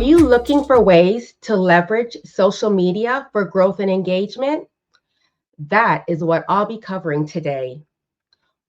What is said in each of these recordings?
you looking for ways to leverage social media for growth and engagement? That is what I'll be covering today.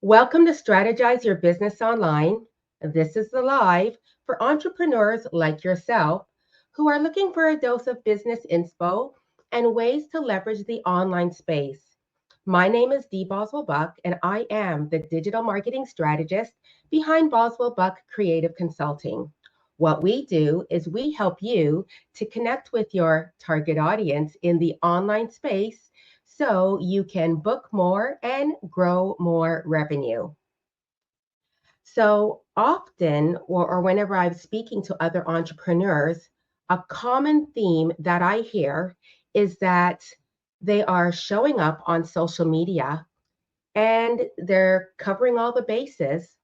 Welcome to Strategize Your Business Online. This is the live for entrepreneurs like yourself who are looking for a dose of business inspo and ways to leverage the online space. My name is Dee Boswell-Buck, and I am the digital marketing strategist behind Boswell-Buck Creative Consulting. What we do is we help you to connect with your target audience in the online space so you can book more and grow more revenue. So often, or whenever I'm speaking to other entrepreneurs, a common theme that I hear is that they are showing up on social media and they're covering all the bases.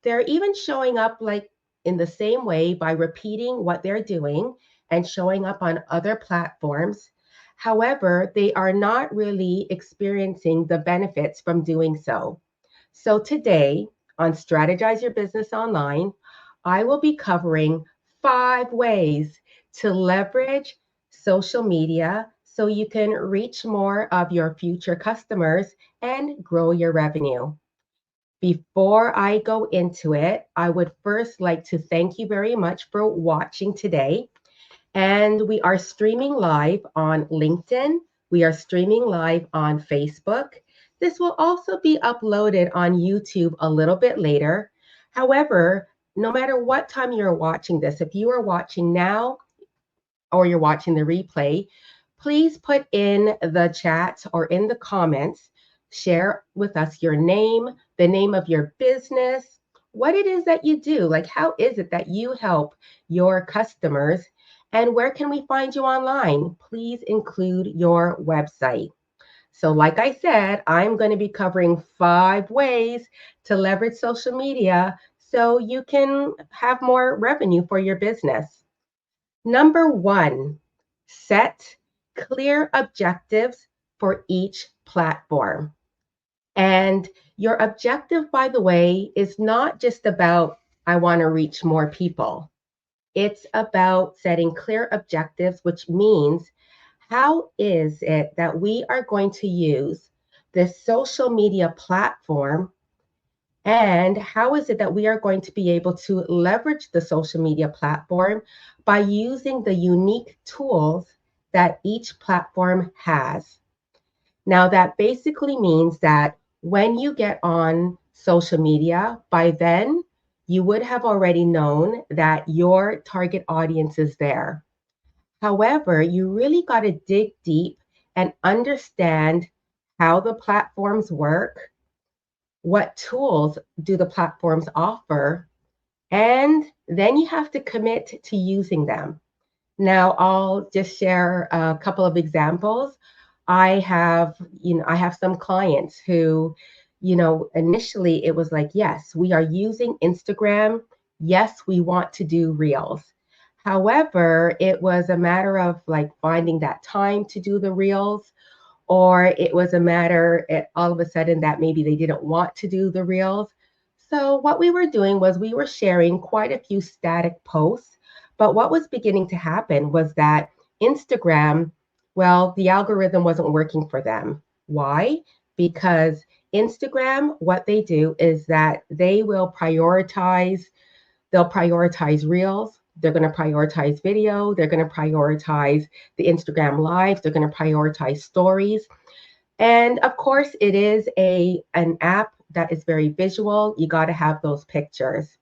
They're even showing up like in the same way by repeating what they're doing and showing up on other platforms. However, they are not really experiencing the benefits from doing so. So today on Strategize Your Business Online, I will be covering 5 ways to leverage social media so you can reach more of your future customers and grow your revenue. Before I go into it, I would first like to thank you very much for watching today. And we are streaming live on LinkedIn. We are streaming live on Facebook. This will also be uploaded on YouTube a little bit later. However, no matter what time you're watching this, if you are watching now or you're watching the replay, please put in the chat or in the comments, share with us your name, the name of your business, what it is that you do. Like, how is it that you help your customers? And where can we find you online? Please include your website. So, like I said, I'm going to be covering 5 ways to leverage social media so you can have more revenue for your business. Number 1, set clear objectives for each platform. And your objective, by the way, is not just about, I want to reach more people. It's about setting clear objectives, which means how is it that we are going to use this social media platform, and how is it that we are going to be able to leverage the social media platform by using the unique tools that each platform has. Now, that basically means that when you get on social media, by then you would have already known that your target audience is there. However, you really got to dig deep and understand how the platforms work, what tools do the platforms offer, and then you have to commit to using them. Now, I'll just share a couple of examples. I have some clients who, initially it was like, yes, we are using Instagram. Yes, we want to do reels. However, it was a matter of like finding that time to do the reels, or it was a matter all of a sudden that maybe they didn't want to do the reels. So what we were doing was we were sharing quite a few static posts, but what was beginning to happen was that Instagram, well, the algorithm wasn't working for them. Why? Because Instagram, what they do is that they'll prioritize reels, they're going to prioritize video, they're going to prioritize the Instagram live, they're going to prioritize stories. And of course, it is an app that is very visual. You got to have those pictures.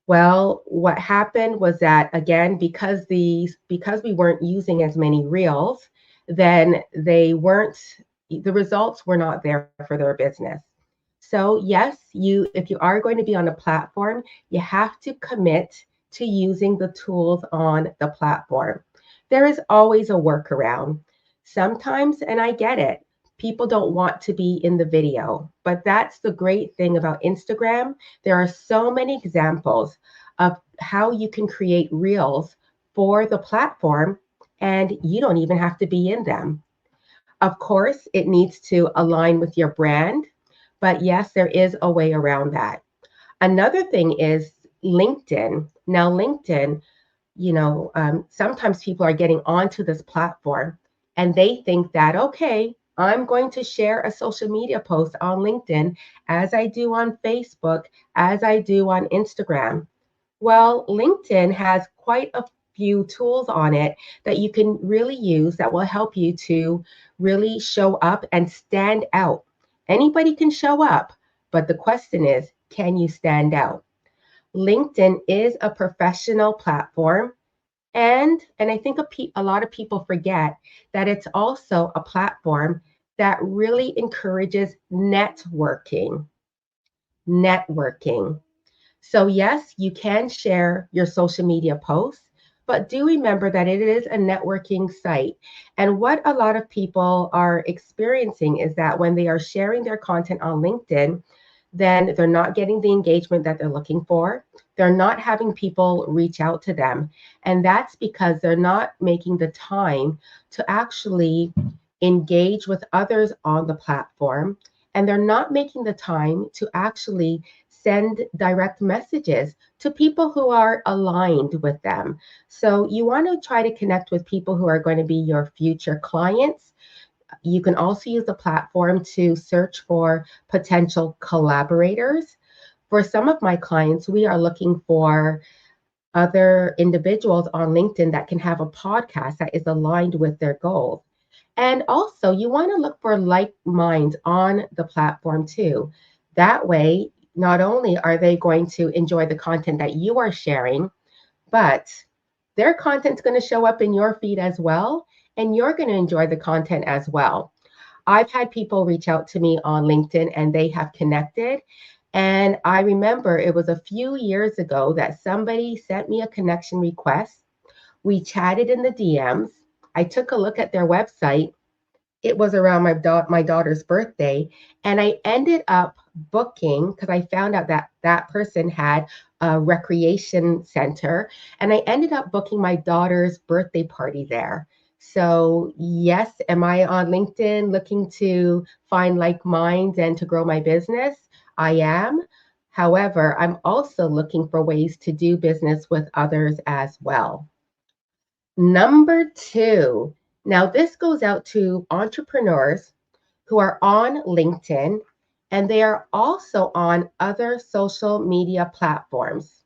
Well, what happened was that again, because we weren't using as many reels, then the results were not there for their business. So yes, if you are going to be on a platform, you have to commit to using the tools on the platform. There is always a workaround. Sometimes, and I get it, people don't want to be in the video, but that's the great thing about Instagram. There are so many examples of how you can create reels for the platform, and you don't even have to be in them. Of course, it needs to align with your brand, but yes, there is a way around that. Another thing is LinkedIn. Now, LinkedIn, sometimes people are getting onto this platform and they think that, okay, I'm going to share a social media post on LinkedIn as I do on Facebook, as I do on Instagram. Well, LinkedIn has quite a few tools on it that you can really use that will help you to really show up and stand out. Anybody can show up, but the question is, can you stand out? LinkedIn is a professional platform, and I think a lot of people forget that it's also a platform that really encourages networking. Networking. So, yes, you can share your social media posts, but do remember that it is a networking site. And what a lot of people are experiencing is that when they are sharing their content on LinkedIn, then they're not getting the engagement that they're looking for. They're not having people reach out to them. And that's because they're not making the time to actually engage with others on the platform. And they're not making the time to actually send direct messages to people who are aligned with them. So you want to try to connect with people who are going to be your future clients. You can also use the platform to search for potential collaborators. For some of my clients, we are looking for other individuals on LinkedIn that can have a podcast that is aligned with their goals. And also, you want to look for like minds on the platform too. That way, not only are they going to enjoy the content that you are sharing, but their content's going to show up in your feed as well, and you're going to enjoy the content as well. I've had people reach out to me on LinkedIn and they have connected. And I remember it was a few years ago that somebody sent me a connection request. We chatted in the DMs. I took a look at their website. It was around my daughter's birthday, and I ended up booking because I found out that that person had a recreation center, and I ended up booking my daughter's birthday party there. So, yes, am I on LinkedIn looking to find like minds and to grow my business? I am. However, I'm also looking for ways to do business with others as well. Number two, now this goes out to entrepreneurs who are on LinkedIn and they are also on other social media platforms.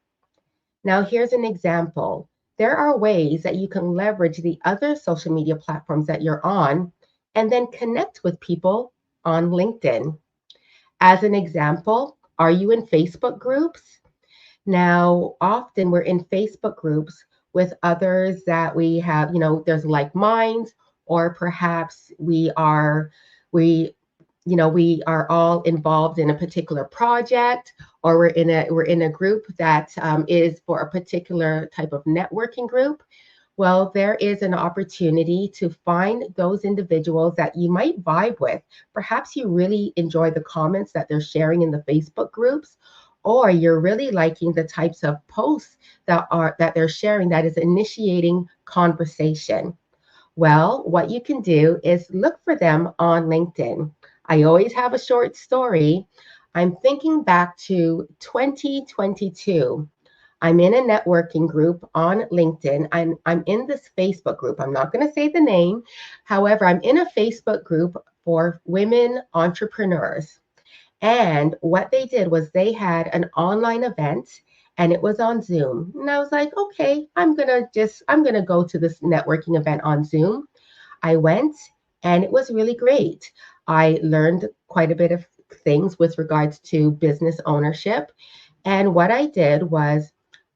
Now, here's an example. There are ways that you can leverage the other social media platforms that you're on and then connect with people on LinkedIn. As an example, are you in Facebook groups? Now, often we're in Facebook groups with others that we have, there's like minds, or perhaps we, we are all involved in a particular project, or we're in a group that is for a particular type of networking group. Well, there is an opportunity to find those individuals that you might vibe with. Perhaps you really enjoy the comments that they're sharing in the Facebook groups, or you're really liking the types of posts that they're sharing that is initiating conversation. Well, what you can do is look for them on LinkedIn. I always have a short story. I'm thinking back to 2022. I'm in a networking group on LinkedIn. I'm in this Facebook group. I'm not going to say the name. However, I'm in a Facebook group for women entrepreneurs. And what they did was they had an online event and it was on Zoom. And I was like, okay, I'm going to go to this networking event on Zoom. I went and it was really great. I learned quite a bit of things with regards to business ownership. And what I did was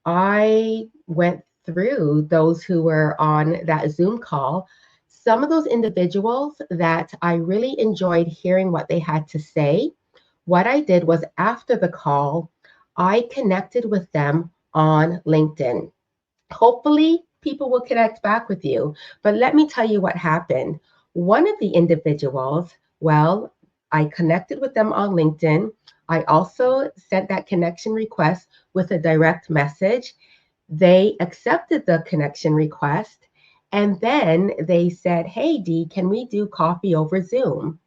I went through those who were on that Zoom call. Some of those individuals that I really enjoyed hearing what they had to say, what I did was after the call, I connected with them on LinkedIn. Hopefully, people will connect back with you. But let me tell you what happened. One of the individuals, well, I connected with them on LinkedIn. I also sent that connection request with a direct message. They accepted the connection request. And then they said, hey, Dee, can we do coffee over Zoom?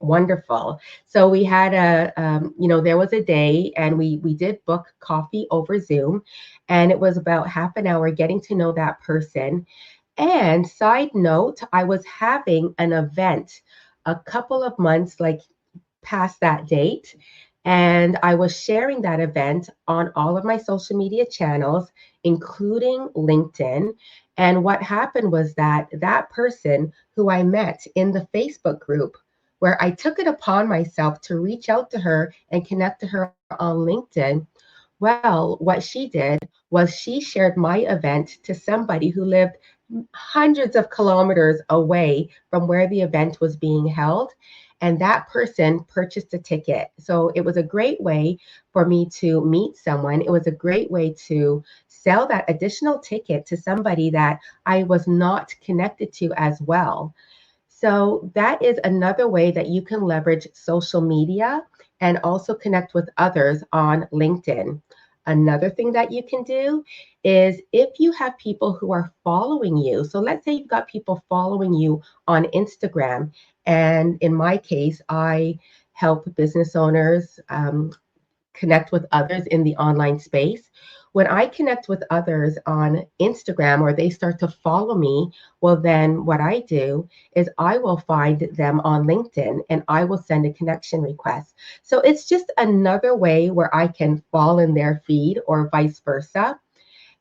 Wonderful. So we had there was a day, and we did book coffee over Zoom, and it was about half an hour getting to know that person. And side note, I was having an event a couple of months, like past that date. And I was sharing that event on all of my social media channels, including LinkedIn. And what happened was that that person who I met in the Facebook group, where I took it upon myself to reach out to her and connect to her on LinkedIn, well, what she did was she shared my event to somebody who lived hundreds of kilometers away from where the event was being held. And that person purchased a ticket. So it was a great way for me to meet someone. It was a great way to sell that additional ticket to somebody that I was not connected to as well. So that is another way that you can leverage social media and also connect with others on LinkedIn. Another thing that you can do is if you have people who are following you. So let's say you've got people following you on Instagram. And in my case, I help business owners connect with others in the online space. When I connect with others on Instagram or they start to follow me, well, then what I do is I will find them on LinkedIn and I will send a connection request. So it's just another way where I can fall in their feed or vice versa.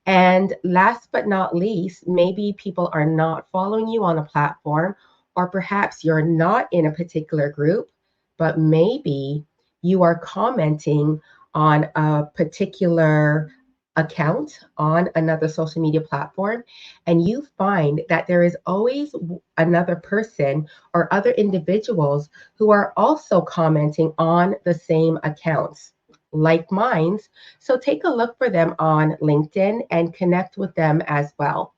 And last but not least, maybe people are not following you on a platform, or perhaps you're not in a particular group, but maybe you are commenting on a particular account on another social media platform, and you find that there is always another person or other individuals who are also commenting on the same accounts like mine. So take a look for them on LinkedIn and connect with them as well.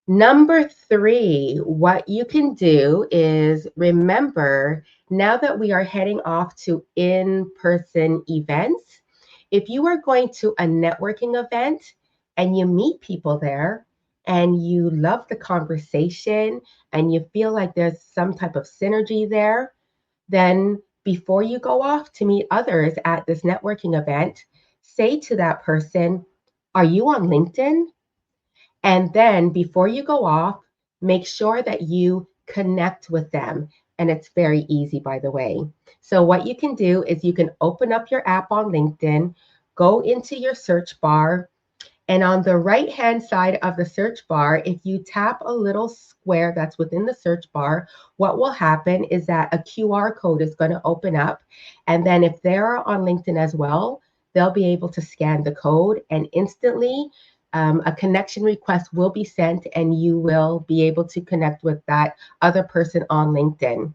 Number three, what you can do is remember now that we are heading off to in person events, if you are going to a networking event and you meet people there and you love the conversation and you feel like there's some type of synergy there, then before you go off to meet others at this networking event, say to that person, "Are you on LinkedIn?" And then before you go off, make sure that you connect with them. And it's very easy, by the way. So, what you can do is you can open up your app on LinkedIn, go into your search bar, and on the right-hand side of the search bar, if you tap a little square that's within the search bar, what will happen is that a QR code is going to open up. And then if they're on LinkedIn as well, they'll be able to scan the code and instantly a connection request will be sent and you will be able to connect with that other person on LinkedIn.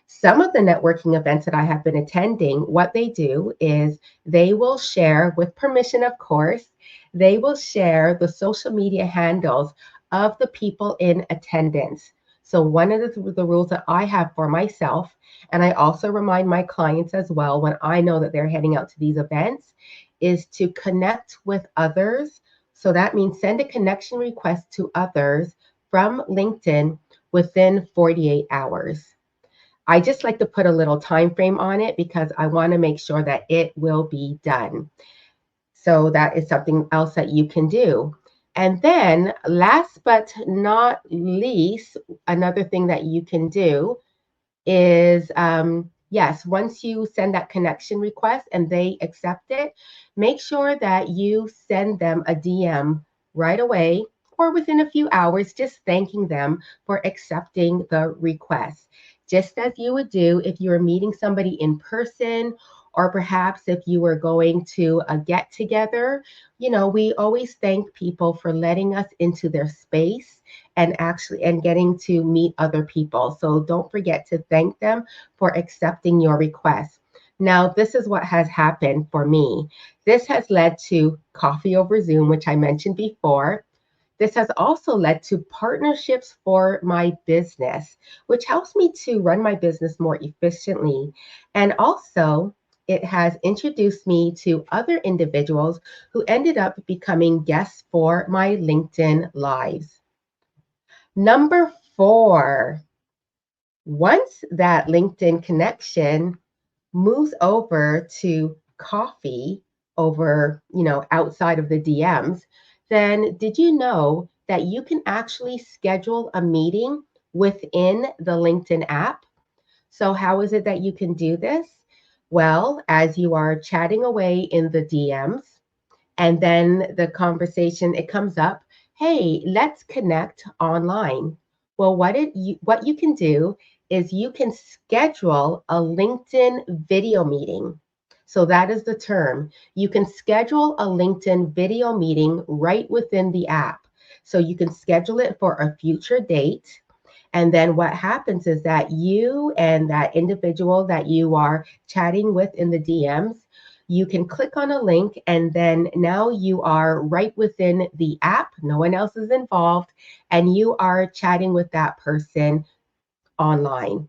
Some of the networking events that I have been attending, what they do is they will share, with permission, of course, they will share the social media handles of the people in attendance. So, one of the rules that I have for myself, and I also remind my clients as well when I know that they're heading out to these events, is to connect with others. So, that means send a connection request to others from LinkedIn within 48 hours. I just like to put a little time frame on it because I want to make sure that it will be done. So that is something else that you can do. And then last but not least, another thing that you can do is yes, once you send that connection request and they accept it, make sure that you send them a DM right away or within a few hours, just thanking them for accepting the request. Just as you would do if you were meeting somebody in person, or perhaps if you were going to a get together, we always thank people for letting us into their space and getting to meet other people. So don't forget to thank them for accepting your request. Now, this is what has happened for me. This has led to coffee over Zoom, which I mentioned before. This has also led to partnerships for my business, which helps me to run my business more efficiently. And also, it has introduced me to other individuals who ended up becoming guests for my LinkedIn Lives. Number four, Once that LinkedIn connection moves over to coffee over, outside of the DMs, then did you know that you can actually schedule a meeting within the LinkedIn app? So, how is it that you can do this? Well, as you are chatting away in the DMs, and then the conversation it comes up, hey, let's connect online. Well, what you can do is you can schedule a LinkedIn video meeting. So that is the term. You can schedule a LinkedIn video meeting right within the app. So you can schedule it for a future date, and then what happens is that you and that individual that you are chatting with in the DMs, you can click on a link, and then now you are right within the app. No one else is involved, and you are chatting with that person online.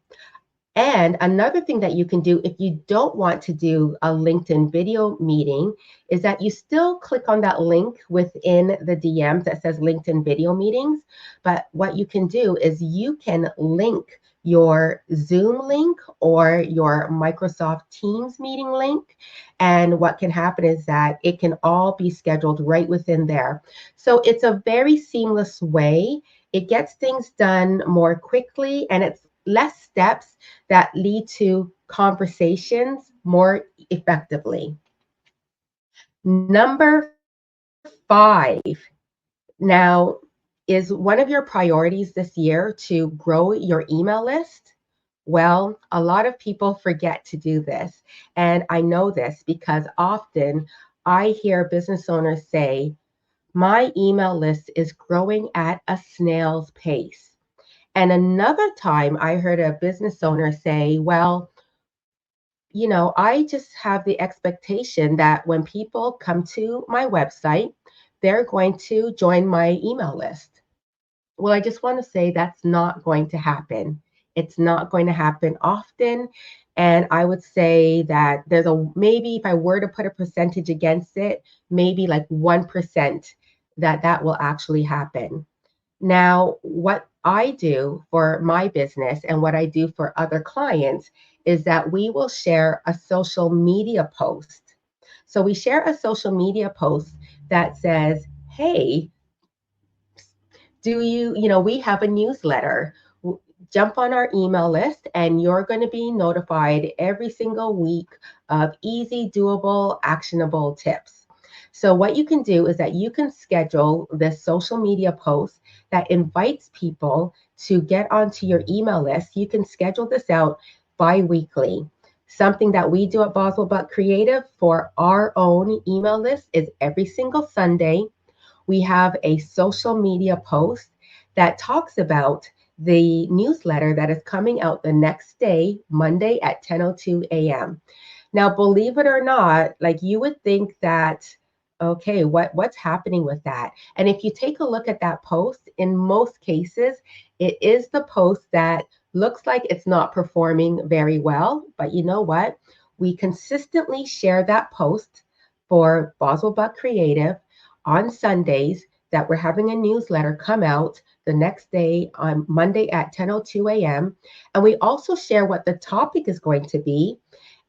And another thing that you can do if you don't want to do a LinkedIn video meeting is that you still click on that link within the DMs that says LinkedIn video meetings. But what you can do is you can link your Zoom link or your Microsoft Teams meeting link. And what can happen is that it can all be scheduled right within there. So it's a very seamless way. It gets things done more quickly, and it's less steps that lead to conversations more effectively. Number 5. Now, is one of your priorities this year to grow your email list? Well, a lot of people forget to do this. And I know this because often I hear business owners say, my email list is growing at a snail's pace. And another time I heard a business owner say, well, I just have the expectation that when people come to my website, they're going to join my email list. Well, I just want to say that's not going to happen. It's not going to happen often. And I would say that there's maybe if I were to put a percentage against it, maybe like 1% that will actually happen. Now, what I do for my business and what I do for other clients is that we will share a social media post. So we share a social media post that says, hey, we have a newsletter. Jump on our email list, and you're going to be notified every single week of easy, doable, actionable tips. So, what you can do is that you can schedule this social media post that invites people to get onto your email list. You can schedule this out bi weekly. Something that we do at Boswell-Buck Creative for our own email list is every single Sunday we have a social media post that talks about the newsletter that is coming out the next day, Monday at 10:02 a.m. Now, believe it or not, like you would think that, okay, what's happening with that? And if you take a look at that post, in most cases, it is the post that looks like it's not performing very well. But you know what? We consistently share that post for Boswell Buck Creative on Sundays that we're having a newsletter come out the next day on Monday at 10:02 a.m. And we also share what the topic is going to be.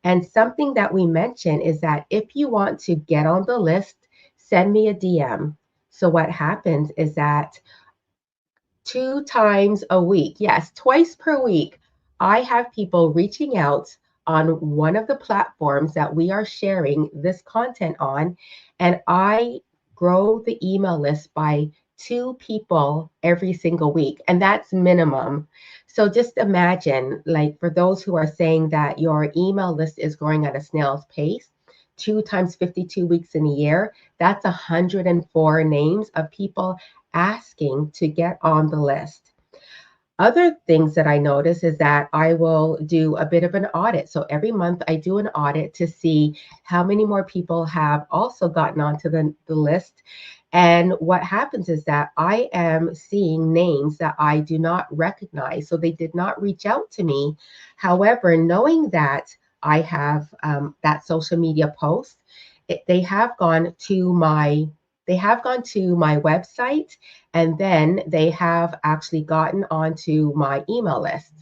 And something that we mention is that if you want to get on the list, send me a DM. So what happens is that 2 times a week, yes, twice per week, I have people reaching out on one of the platforms that we are sharing this content on, and I grow the email list by 2 people every single week, and that's minimum. So just imagine, like for those who are saying that your email list is growing at a snail's pace, 2 times 52 weeks in a year, that's 104 names of people asking to get on the list. Other things that I notice is that I will do a bit of an audit. So every month I do an audit to see how many more people have also gotten onto the list. And what happens is that I am seeing names that I do not recognize. So they did not reach out to me. However, knowing that I have that social media post, they have gone to my website, and then they have actually gotten onto my email list.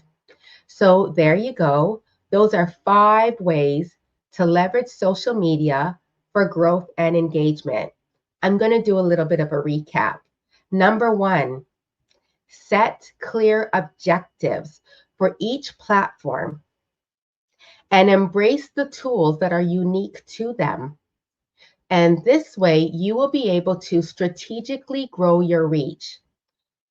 So there you go. Those are 5 ways to leverage social media for growth and engagement. I'm going to do a little bit of a recap. Number 1, set clear objectives for each platform and embrace the tools that are unique to them. And this way, you will be able to strategically grow your reach.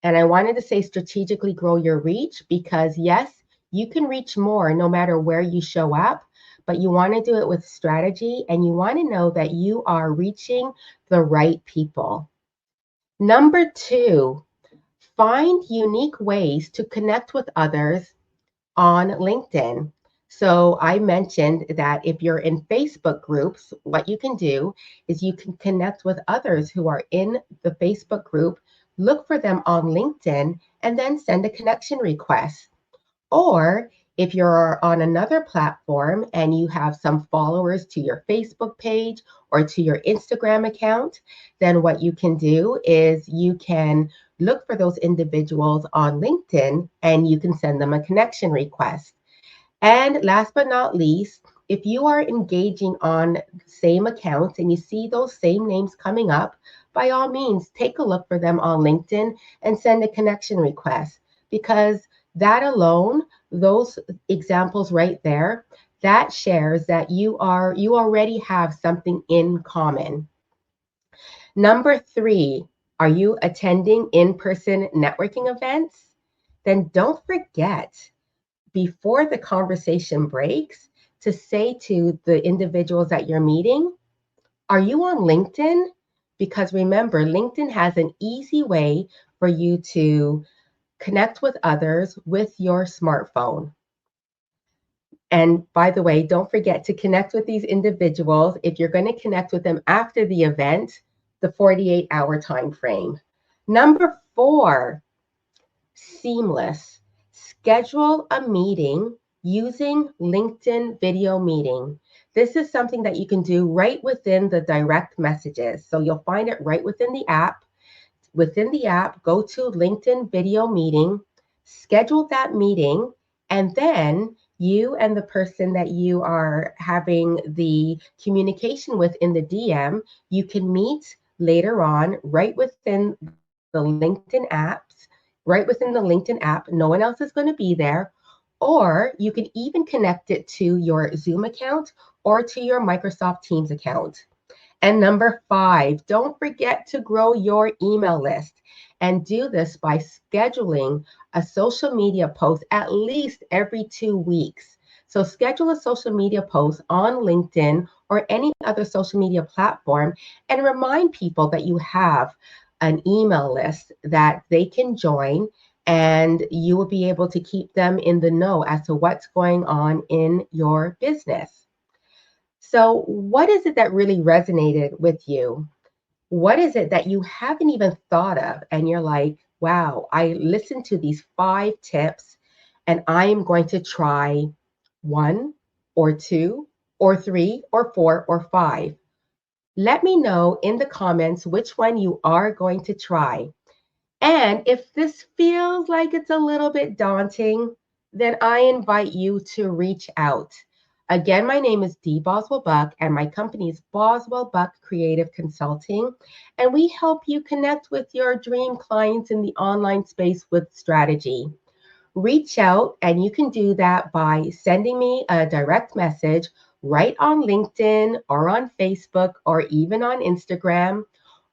And I wanted to say strategically grow your reach because, yes, you can reach more no matter where you show up, but you want to do it with strategy and you want to know that you are reaching the right people. Number 2, find unique ways to connect with others on LinkedIn. So I mentioned that if you're in Facebook groups, what you can do is you can connect with others who are in the Facebook group, look for them on LinkedIn, and then send a connection request. Or if you're on another platform and you have some followers to your Facebook page or to your Instagram account, then what you can do is you can look for those individuals on LinkedIn and you can send them a connection request. And last but not least, if you are engaging on same accounts and you see those same names coming up, by all means, take a look for them on LinkedIn and send a connection request because that alone, those examples right there, that shares that you already have something in common. Number 3, are you attending in-person networking events? Then don't forget before the conversation breaks to say to the individuals that you're meeting, are you on LinkedIn? Because remember, LinkedIn has an easy way for you to connect with others with your smartphone. And by the way, don't forget to connect with these individuals if you're going to connect with them after the event, the 48-hour time frame. Number 4, seamless. Schedule a meeting using LinkedIn video meeting. This is something that you can do right within the direct messages. So you'll find it right within the app. Within the app, go to LinkedIn video meeting, schedule that meeting, and then you and the person that you are having the communication with in the DM, you can meet later on right within the LinkedIn apps, right within the LinkedIn app. No one else is going to be there. Or you can even connect it to your Zoom account or to your Microsoft Teams account. And number 5, don't forget to grow your email list and do this by scheduling a social media post at least every 2 weeks. So schedule a social media post on LinkedIn or any other social media platform and remind people that you have an email list that they can join and you will be able to keep them in the know as to what's going on in your business. So, what is it that really resonated with you? What is it that you haven't even thought of? And you're like, wow, I listened to these 5 tips and I am going to try 1 or 2 or 3 or 4 or 5. Let me know in the comments which one you are going to try. And if this feels like it's a little bit daunting, then I invite you to reach out. Again, my name is Dee Boswell-Buck, and my company is Boswell-Buck Creative Consulting, and we help you connect with your dream clients in the online space with strategy. Reach out, and you can do that by sending me a direct message right on LinkedIn or on Facebook or even on Instagram,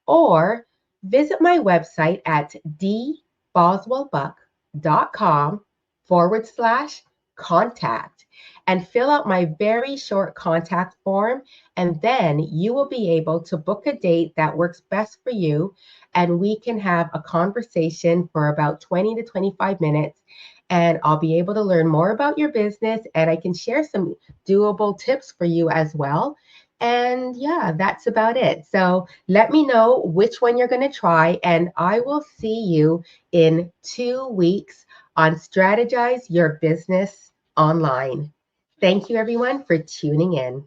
or visit my website at dboswellbuck.com/contact and fill out my very short contact form. And then you will be able to book a date that works best for you. And we can have a conversation for about 20 to 25 minutes. And I'll be able to learn more about your business and I can share some doable tips for you as well. And yeah, that's about it. So let me know which one you're going to try, and I will see you in 2 weeks on Strategize Your Business Online. Thank you, everyone, for tuning in.